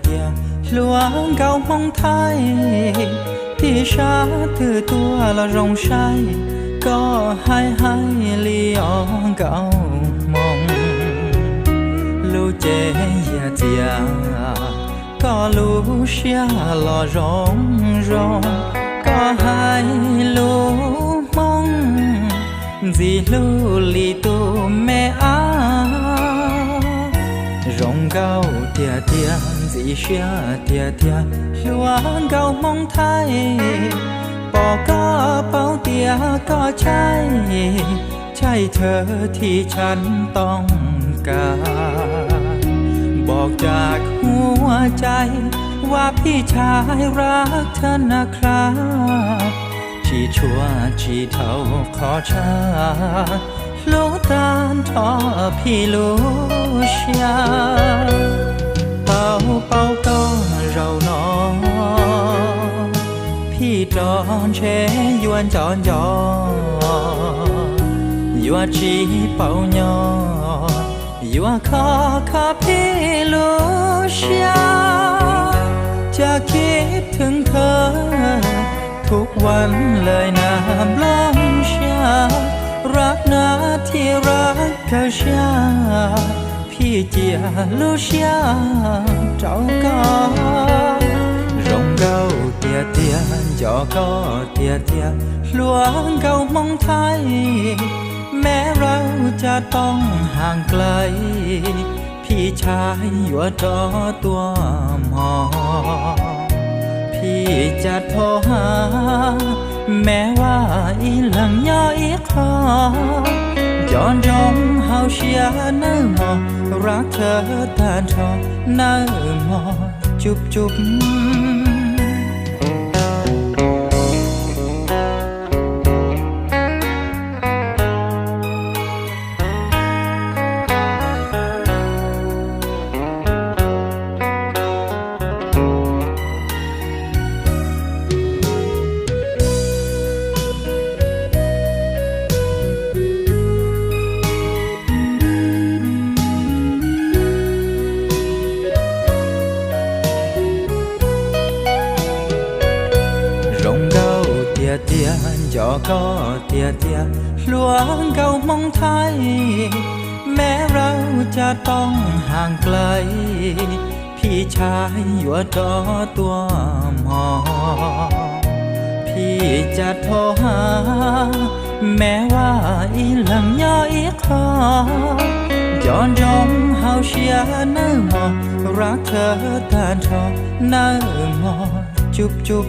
เดียหลวงเก่ามองไทยที่ชาถือตัวละรงใช้ก็ให้เลี้ยงเก่ามองลูเจยาเจียก็ลูเชียลอร้องก็ให้ลูมองจีลูลีตูแม่อาร้องเก่าเตียจีเชียเตียหลวงเก่ามองไทยปอก็เป้าเตียก็ใช่เธอที่ฉันต้องการบอกจากหัวใจว่าพี่ชายรักเธอนะครับที่ชั่วที่เท่าขอชาลูกตาลทอพี่ลูเชียเป่าก็เรานอพี่จอนเชยวนจอนยอยัวจีเป่ายอยัวขอพี่ลูเชียจะคิดถึงเธอทุกวันเลยน้ำล้องเชียรักนะที่รักเธอเชียพี่เจียลูเชียเจ้าก็ร้องเก่าเตียจอก็เตียหลวงเก่ามองไทยแม้เราจะต้องห่างไกลพี่ชายอยู่จอตัวหมอพี่จะโทรหาแม้ว่าอีหลังย่ออีคอย้อนจงเฮาเชียเนื้อหมอรักเธอตาทอเนื้อหมอจุบเตียจอก็เตียหลวงเก่ามองไทยแม้เราจะต้องห่างไกลพี่ชายอยู่จอตัวหมอพี่จะโทรหาแม้ว่าอีหลังย่ออีคอย้อนจงเฮาเชียเนื้อหมอรักเธอตาทอเนื้อหมอจุบ